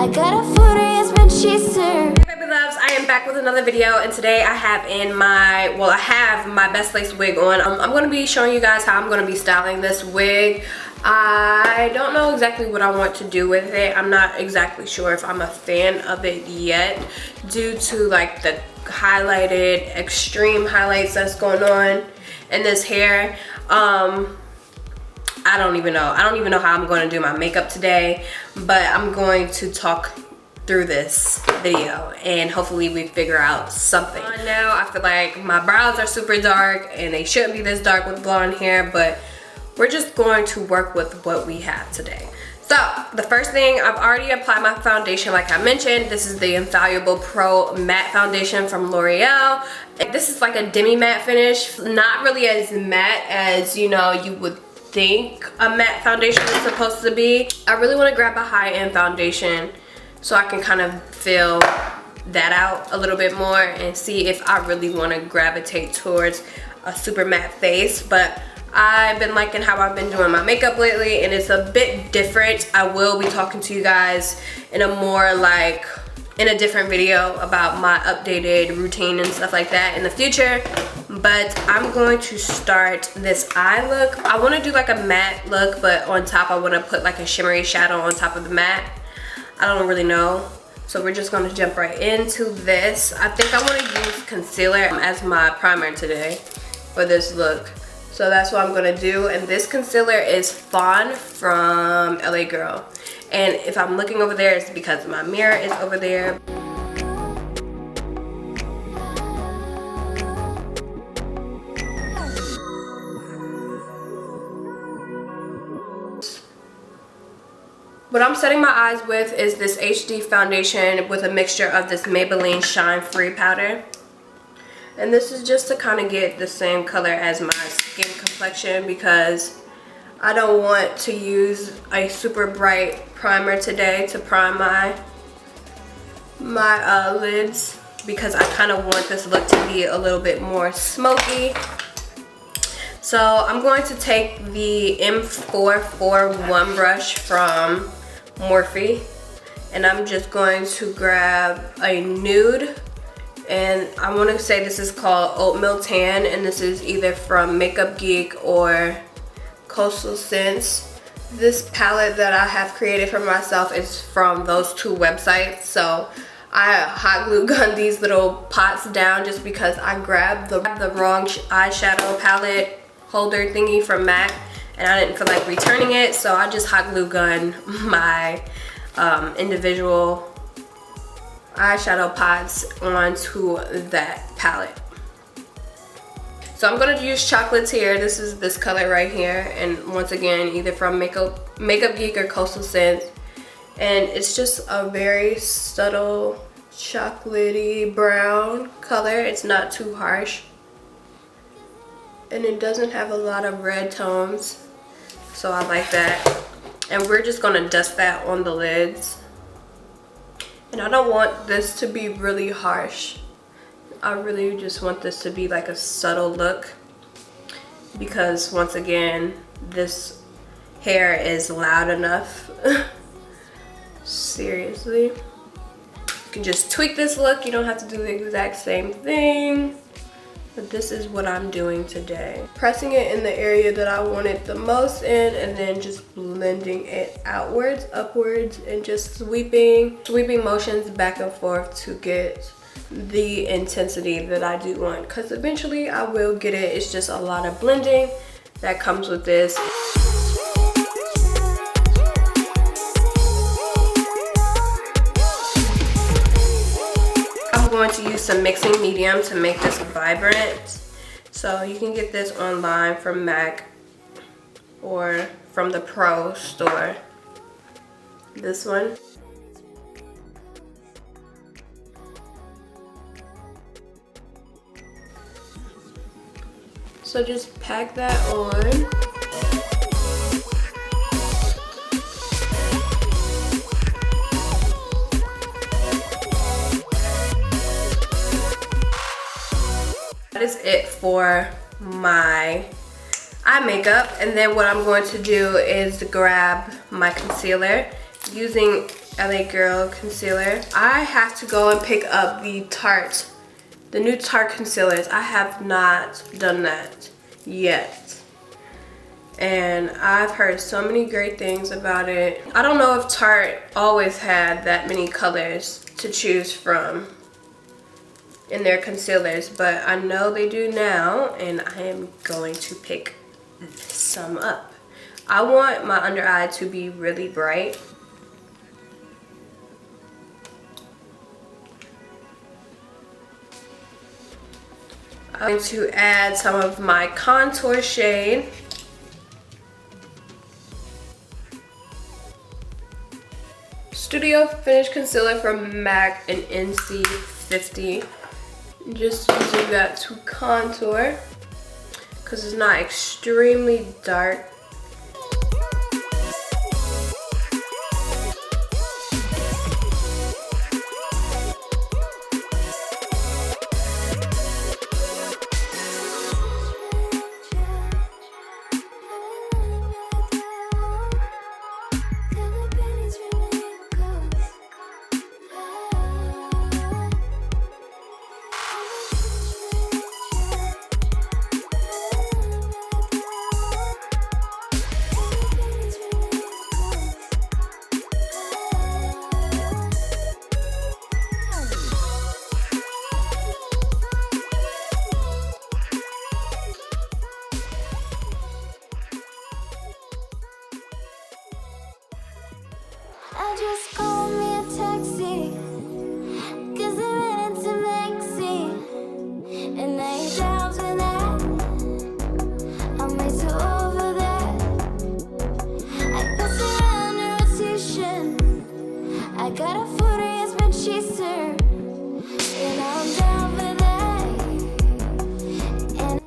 I got a furious when she served. Hey baby loves, I am back with another video, and today I have my best lace wig on. I'm going to be showing you guys how I'm going to be styling this wig. I don't know exactly what I want to do with it. I'm not exactly sure if I'm a fan of it yet due to like the highlighted extreme highlights that's going on in this hair. I don't even know how I'm going to do my makeup today, but I'm going to talk through this video and hopefully we figure out something. Now I feel like my brows are super dark and they shouldn't be this dark with blonde hair, but we're just going to work with what we have today. So the first thing, I've already applied my foundation like I mentioned. This is the Infallible Pro Matte Foundation from L'Oreal. This is like a demi matte finish, not really as matte as you would think a matte foundation is supposed to be. I really want to grab a high-end foundation so I can kind of fill that out a little bit more and see if I really want to gravitate towards a super matte face. But I've been liking how I've been doing my makeup lately and it's a bit different. I will be talking to you guys in a different video about my updated routine and stuff like that in the future. But I'm going to start this eye look. I want to do like a matte look, but on top I want to put like a shimmery shadow on top of the matte. I don't really know. So we're just going to jump right into this. I think I want to use concealer as my primer today for this look. So that's what I'm going to do. And this concealer is Fawn from LA Girl. And if I'm looking over there, it's because my mirror is over there. What I'm setting my eyes with is this HD foundation with a mixture of this Maybelline Shine Free powder. And this is just to kind of get the same color as my skin complexion because I don't want to use a super bright primer today to prime my lids because I kind of want this look to be a little bit more smoky. So I'm going to take the M441 brush from Morphe and I'm just going to grab a nude, and I want to say this is called Oatmeal Tan, and this is either from Makeup Geek or Coastal Scents. This palette that I have created for myself is from those two websites. So I hot glue gun these little pots down just because I grabbed the wrong eyeshadow palette holder thingy from MAC and I didn't feel like returning it, so I just hot glue gun my individual eyeshadow pots onto that palette. So I'm going to use Chocolates here. This is this color right here, and once again either from Makeup Geek or Coastal Scents, and it's just a very subtle chocolatey brown color. It's not too harsh and it doesn't have a lot of red tones, so I like that. And we're just going to dust that on the lids, and I don't want this to be really harsh. I really just want this to be like a subtle look because once again this hair is loud enough. Seriously, you can just tweak this look. You don't have to do the exact same thing, but this is what I'm doing today. Pressing it in the area that I want it the most in and then just blending it outwards, upwards, and just sweeping motions back and forth to get the intensity that I do want, because eventually I will get it. It's just a lot of blending that comes with this. I'm going to use some mixing medium to make this vibrant. So you can get this online from MAC or from the Pro store. This one. So just pack that on. That is it for my eye makeup. And then what I'm going to do is grab my concealer using LA Girl concealer. I have to go and pick up the new Tarte concealers. I have not done that yet. And I've heard so many great things about it. I don't know if Tarte always had that many colors to choose from in their concealers, but I know they do now, and I am going to pick some up. I want my under eye to be really bright. I'm going to add some of my contour shade. Studio Finish Concealer from MAC and NC50. Just using that to contour because it's not extremely dark. I just call me a taxi, 'cause I'm headed to Maxi. And I ain't down for that, I'm way too over that. I pass around a rotation, I got a 40, it's been chaser, and I'm down for that.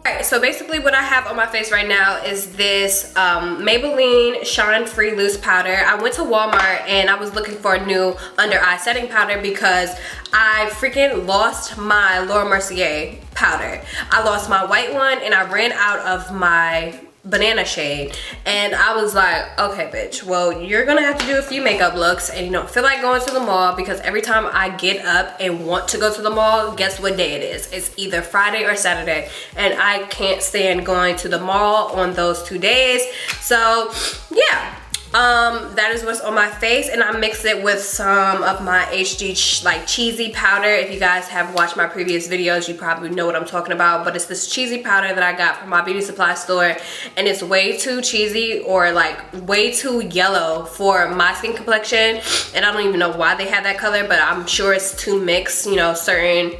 Alright, so basically what I have on my face right now is this Maybelline Shine Free Loose Powder. I went to Walmart and I was looking for a new under eye setting powder because I freaking lost my Laura Mercier powder. I lost my white one and I ran out of my banana shade, and I was like, okay bitch, well you're gonna have to do a few makeup looks, and you don't feel like going to the mall because every time I get up and want to go to the mall, guess what day it is? It's either Friday or Saturday, and I can't stand going to the mall on those 2 days. So yeah, that is what's on my face, and I mix it with some of my HD like cheesy powder. If you guys have watched my previous videos, you probably know what I'm talking about, but it's this cheesy powder that I got from my beauty supply store, and it's way too cheesy or like way too yellow for my skin complexion, and I don't even know why they have that color, but I'm sure it's to mix, you know, certain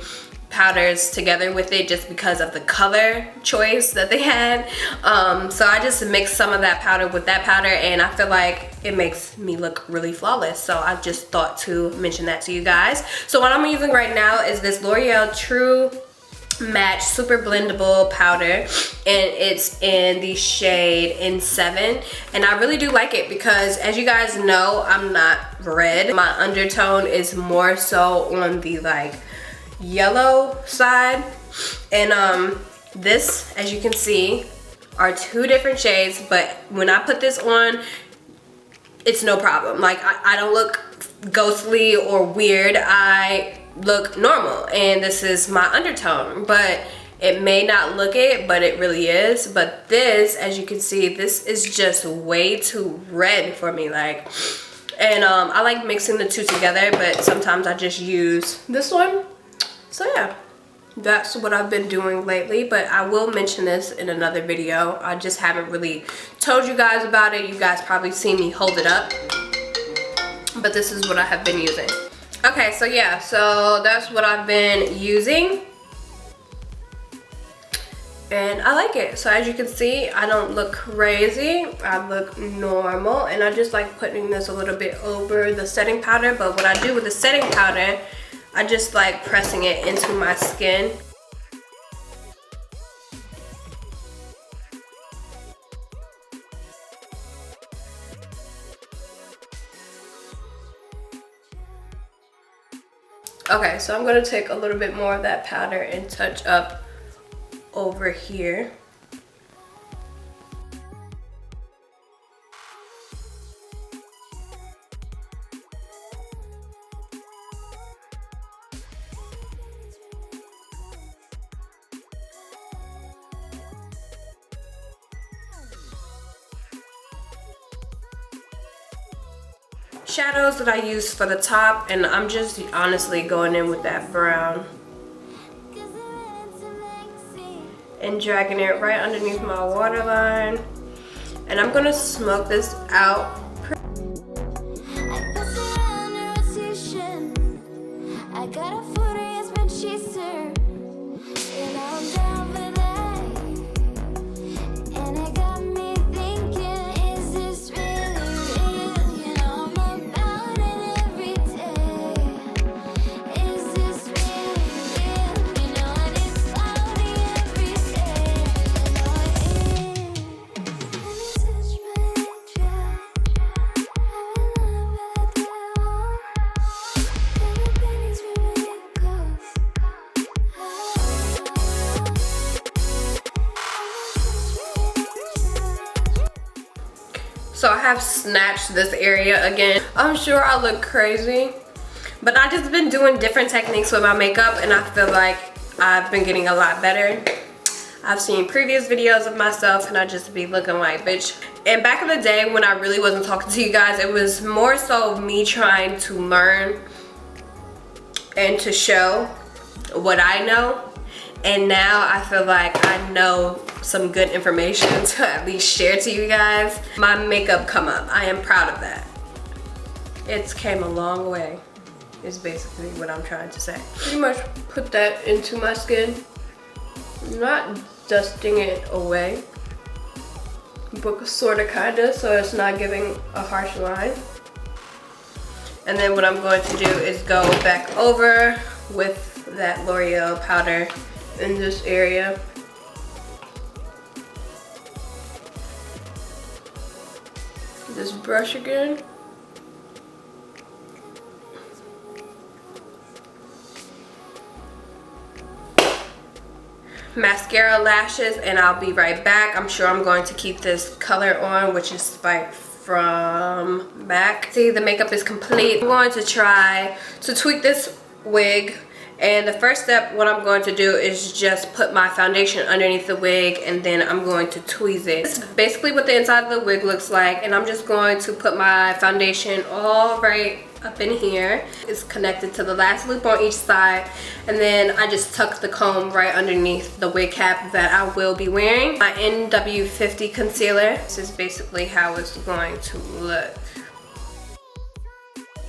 powders together with it just because of the color choice that they had. So I just mixed some of that powder with that powder, and I feel like it makes me look really flawless. So I just thought to mention that to you guys. So what I'm using right now is this L'Oreal True Match Super Blendable Powder, and it's in the shade N7, and I really do like it because, as you guys know, I'm not red. My undertone is more so on the like yellow side, and this, as you can see, are 2 different shades, but when I put this on, it's no problem. Like I don't look ghostly or weird, I look normal, and this is my undertone, but it may not look it, but it really is. But this, as you can see, this is just way too red for me, like, and I like mixing the 2 together, but sometimes I just use this one. So yeah, that's what I've been doing lately, but I will mention this in another video. I just haven't really told you guys about it. You guys probably see me hold it up, but this is what I have been using. Okay, so yeah, so that's what I've been using, and I like it. So as you can see, I don't look crazy, I look normal, and I just like putting this a little bit over the setting powder. But what I do with the setting powder, I just like pressing it into my skin. Okay, so I'm gonna take a little bit more of that powder and touch up over here. shadows that I use for the top, and I'm just honestly going in with that brown and dragging it right underneath my waterline. And I'm gonna smoke this out. I got a furious when she served, and I'm down for that. And it got me thinking, is this really real? You know I'm about it every day. Is this really real? You know, and it's cloudy every day. You know it is. Let me touch my dry. I'm in love with that one. So I have snatched this area again. I'm sure I look crazy, but I just been doing different techniques with my makeup, and I feel like I've been getting a lot better. I've seen previous videos of myself and I just be looking like bitch. And back in the day when I really wasn't talking to you guys, it was more so me trying to learn and to show what I know. And now I feel like I know some good information to at least share to you guys. My makeup come up. I am proud of that. It's came a long way, is basically what I'm trying to say. Pretty much put that into my skin. Not dusting it away, but sorta kinda, so it's not giving a harsh line. And then what I'm going to do is go back over with that L'Oreal powder in this area. This brush again. Mascara, lashes, and I'll be right back. I'm sure I'm going to keep this color on, which is Spike from MAC. See, the makeup is complete. I'm going to try to tweak this wig, and the first step, what I'm going to do is just put my foundation underneath the wig, and then I'm going to tweeze it. This is basically what the inside of the wig looks like, and I'm just going to put my foundation all right up in here. It's connected to the last loop on each side, and then I just tuck the comb right underneath the wig cap that I will be wearing. My NW50 concealer. This is basically how it's going to look.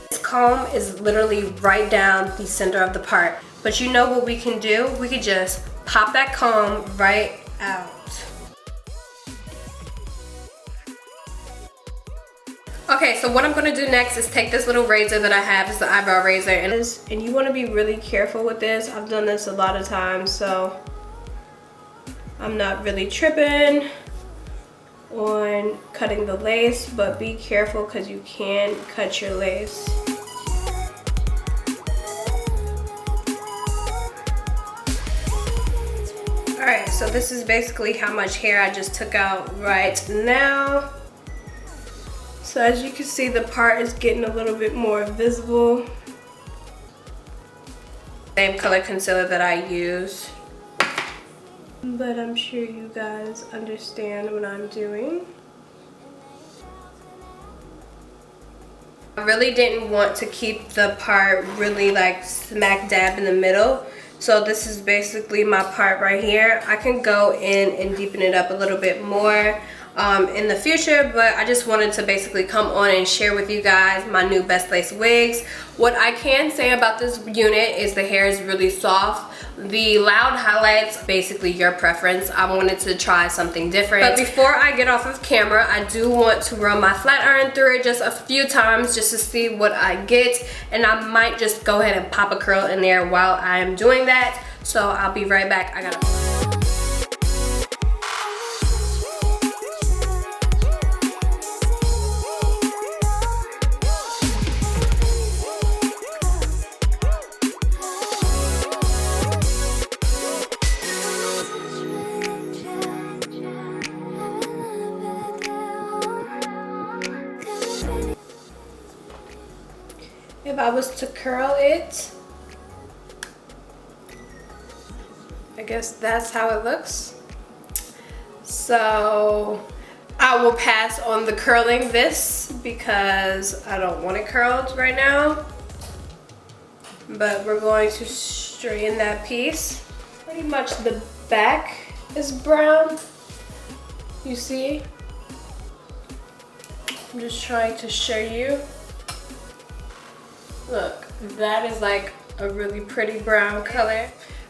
This comb is literally right down the center of the part, but you know what we can do? We could just pop that comb right out. Okay, so what I'm gonna do next is take this little razor that I have. It's the eyebrow razor, and you wanna be really careful with this. I've done this a lot of times, so I'm not really tripping on cutting the lace, but be careful because you can cut your lace. Alright, so this is basically how much hair I just took out right now. So as you can see, the part is getting a little bit more visible. Same color concealer that I use, but I'm sure you guys understand what I'm doing. I really didn't want to keep the part really like smack dab in the middle. So this is basically my part right here. I can go in and deepen it up a little bit more in the future, but I just wanted to basically come on and share with you guys my new Best Lace wigs. What I can say about this unit is the hair is really soft. The loud highlights, basically your preference. I wanted to try something different. But before I get off of camera, I do want to run my flat iron through it just a few times just to see what I get. And I might just go ahead and pop a curl in there while I am doing that. So I'll be right back. I gotta... If I was to curl it, I guess that's how it looks. So I will pass on the curling this because I don't want it curled right now. But we're going to straighten that piece. Pretty much the back is brown. You see? I'm just trying to show you. Look, that is like a really pretty brown color.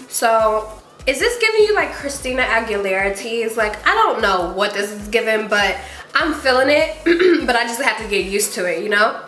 So, is this giving you like Christina Aguilera tees? Like, I don't know what this is giving, but I'm feeling it. But I just have to get used to it, you know?